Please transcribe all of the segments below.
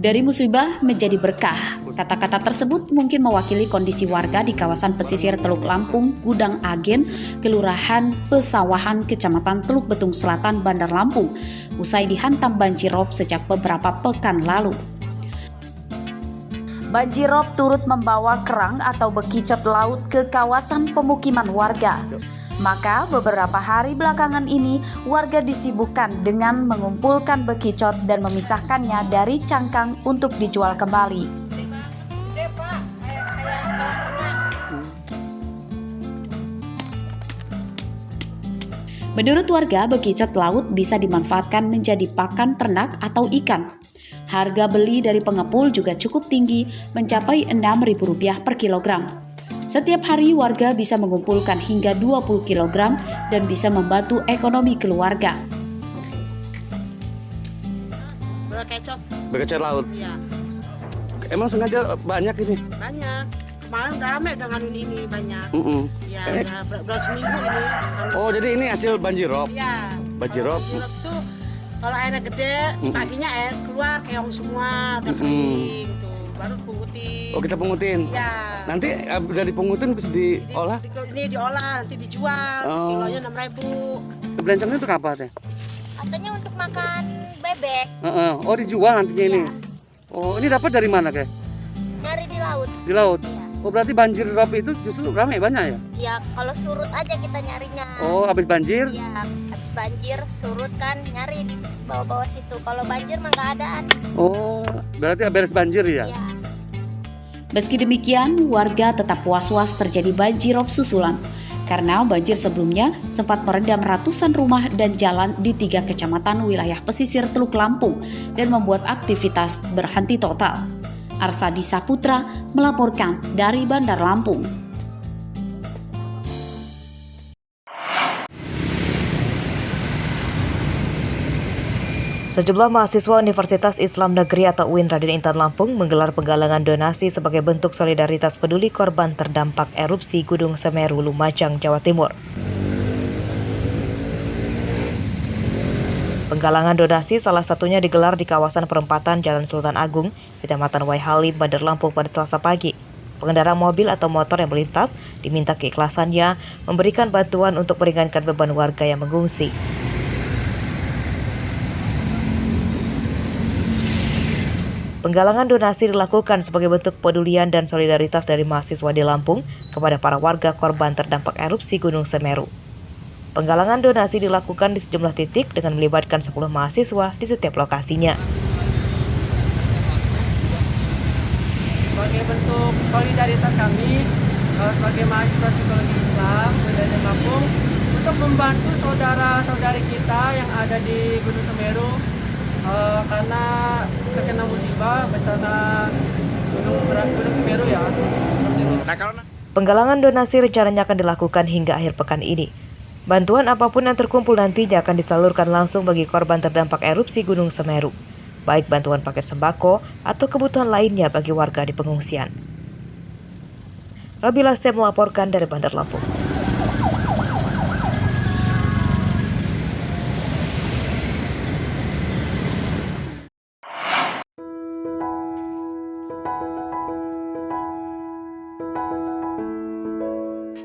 Dari musibah menjadi berkah. Kata-kata tersebut mungkin mewakili kondisi warga di kawasan pesisir Teluk Lampung, Gudang Agen, Kelurahan Pesawahan, Kecamatan Teluk Betung Selatan, Bandar Lampung, usai dihantam banjirop sejak beberapa pekan lalu. Banjirop turut membawa kerang atau bekicot laut ke kawasan pemukiman warga. Maka beberapa hari belakangan ini warga disibukkan dengan mengumpulkan bekicot dan memisahkannya dari cangkang untuk dijual kembali. Menurut warga, bekicot laut bisa dimanfaatkan menjadi pakan ternak atau ikan. Harga beli dari pengepul juga cukup tinggi, mencapai Rp6.000 per kilogram. Setiap hari warga bisa mengumpulkan hingga 20 kg dan bisa membantu ekonomi keluarga. Bekicot laut? Iya. Emang sengaja banyak ini? Banyak. Kemarin udah rame dengan ini banyak. Ya, udah seminggu ini. Oh, jadi ini hasil banjirop? Iya. Banjirop? Banjirop tuh kalau airnya gede, paginya air keluar keong semua, udah kering tuh. Baru pungutin. Oh, kita pungutin? Iya. Nanti udah dipungutin terus diolah? Ini diolah, nanti dijual. Kilonya Rp6.000. Belancangnya untuk apa teh? Katanya untuk makan bebek. Oh, dijual nantinya ini? Iya. Oh, ini dapat dari mana kayak? Nyari di laut. Di laut? Iya. Oh, berarti banjirop itu justru ramai banyak ya? Ya kalau surut aja kita nyarinya. Oh, habis banjir? Iya, habis banjir surut kan nyari di bawah-bawah situ. Kalau banjir mah nggak adaan. Oh, berarti beres banjir ya? Iya. Meski demikian, warga tetap was-was terjadi banjirop susulan. Karena banjir sebelumnya sempat merendam ratusan rumah dan jalan di 3 kecamatan wilayah pesisir Teluk Lampung dan membuat aktivitas berhenti total. Arsadi Saputra melaporkan dari Bandar Lampung. Sejumlah mahasiswa Universitas Islam Negeri atau UIN Raden Intan Lampung menggelar penggalangan donasi sebagai bentuk solidaritas peduli korban terdampak erupsi Gunung Semeru, Lumajang, Jawa Timur. Penggalangan donasi salah satunya digelar di kawasan perempatan Jalan Sultan Agung, Kecamatan Waihalim, Bandar Lampung pada Selasa pagi. Pengendara mobil atau motor yang melintas diminta keikhlasannya memberikan bantuan untuk meringankan beban warga yang mengungsi. Penggalangan donasi dilakukan sebagai bentuk kepedulian dan solidaritas dari mahasiswa di Lampung kepada para warga korban terdampak erupsi Gunung Semeru. Penggalangan donasi dilakukan di sejumlah titik dengan melibatkan 10 mahasiswa di setiap lokasinya. Sebagai bentuk solidaritas kami sebagai mahasiswa psikologi Islam dari Lampung untuk membantu saudara-saudari kita yang ada di Gunung Semeru karena terkena musibah bencana Gunung Semeru ya. Penggalangan donasi rencananya akan dilakukan hingga akhir pekan ini. Bantuan apapun yang terkumpul nantinya akan disalurkan langsung bagi korban terdampak erupsi Gunung Semeru, baik bantuan paket sembako atau kebutuhan lainnya bagi warga di pengungsian. Rabi Lastia melaporkan dari Bandar Lampung.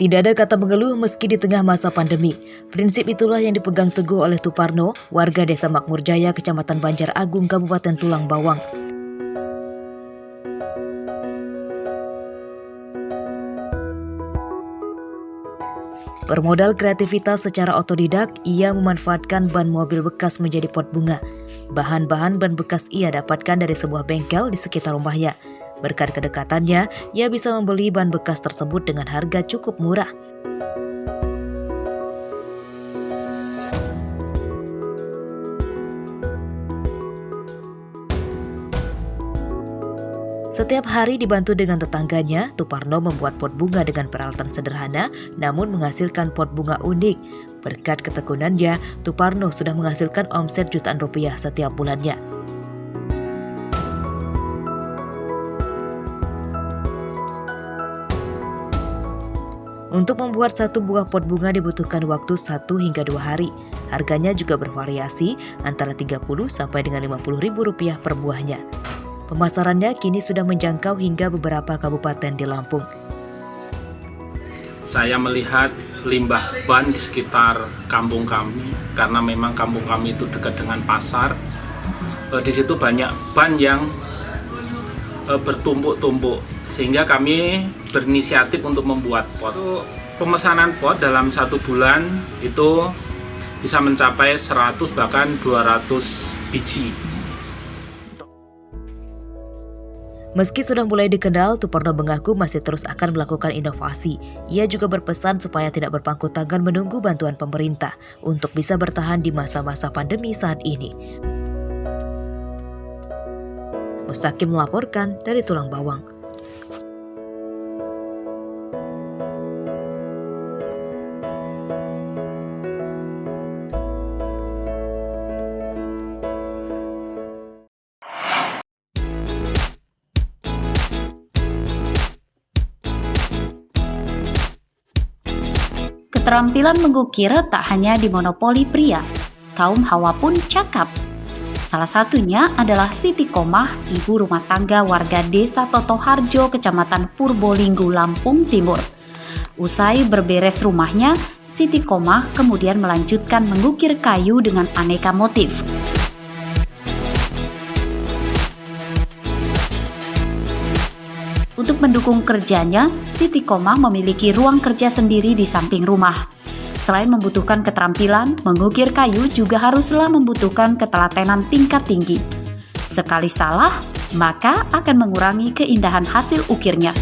Tidak ada kata mengeluh meski di tengah masa pandemi. Prinsip itulah yang dipegang teguh oleh Tuparno, warga Desa Makmur Jaya, Kecamatan Banjar Agung, Kabupaten Tulang Bawang. Bermodal kreativitas secara otodidak, ia memanfaatkan ban mobil bekas menjadi pot bunga. Bahan-bahan ban bekas ia dapatkan dari sebuah bengkel di sekitar rumahnya. Berkat kedekatannya, ia bisa membeli ban bekas tersebut dengan harga cukup murah. Setiap hari dibantu dengan tetangganya, Tuparno membuat pot bunga dengan peralatan sederhana namun menghasilkan pot bunga unik. Berkat ketekunannya, Tuparno sudah menghasilkan omset jutaan rupiah setiap bulannya. Untuk membuat satu buah pot bunga dibutuhkan waktu 1 hingga 2 hari. Harganya juga bervariasi antara 30 sampai dengan 50 ribu rupiah per buahnya. Pemasarannya kini sudah menjangkau hingga beberapa kabupaten di Lampung. Saya melihat limbah ban di sekitar kampung kami, karena memang kampung kami itu dekat dengan pasar. Di situ banyak ban yang bertumpuk-tumpuk, sehingga kami berinisiatif untuk membuat pot. Pemesanan pot dalam 1 bulan itu bisa mencapai 100 bahkan 200 biji. Meski sudah mulai dikenal, Tuparno mengaku masih terus akan melakukan inovasi. Ia juga berpesan supaya tidak berpangku tangan menunggu bantuan pemerintah untuk bisa bertahan di masa-masa pandemi saat ini. Mustaqim melaporkan dari Tulang Bawang. Keterampilan mengukir tak hanya dimonopoli pria, kaum hawa pun cakap. Salah satunya adalah Siti Komah, ibu rumah tangga warga Desa Totoharjo, Kecamatan Purbolinggo, Lampung Timur. Usai berberes rumahnya, Siti Komah kemudian melanjutkan mengukir kayu dengan aneka motif. Untuk mendukung kerjanya, Siti Komah memiliki ruang kerja sendiri di samping rumah. Selain membutuhkan keterampilan, mengukir kayu juga haruslah membutuhkan ketelatenan tingkat tinggi. Sekali salah, maka akan mengurangi keindahan hasil ukirnya.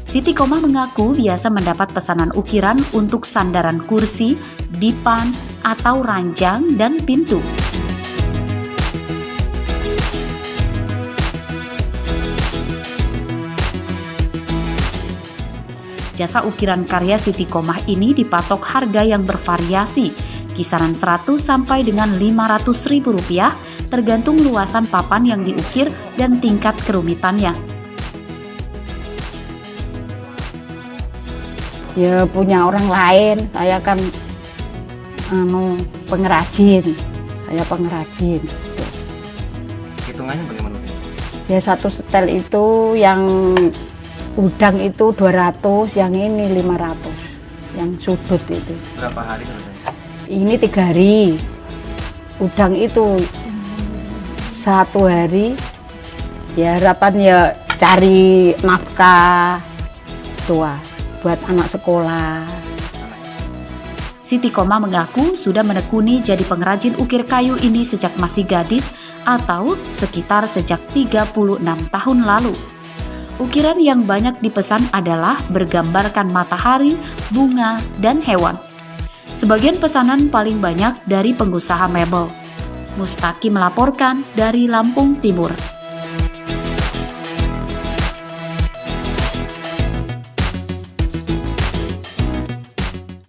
Siti Komah mengaku biasa mendapat pesanan ukiran untuk sandaran kursi, dipan, atau ranjang dan pintu. Jasa ukiran karya Siti Komah ini dipatok harga yang bervariasi, kisaran 100 sampai dengan 500 ribu rupiah, tergantung luasan papan yang diukir dan tingkat kerumitannya. Ya punya orang lain, saya kan pengrajin, Hitungannya bagaimana? Ya satu setel itu yang udang itu 200, yang ini 500, yang sudut itu. Berapa hari selesai? Ini 3 hari, udang itu 1 hari. Ya harapan ya cari nafkah tua buat anak sekolah. Siti Komah mengaku sudah menekuni jadi pengrajin ukir kayu ini sejak masih gadis atau sekitar sejak 36 tahun lalu. Ukiran yang banyak dipesan adalah bergambarkan matahari, bunga, dan hewan. Sebagian pesanan paling banyak dari pengusaha mebel. Mustaqim melaporkan dari Lampung Timur.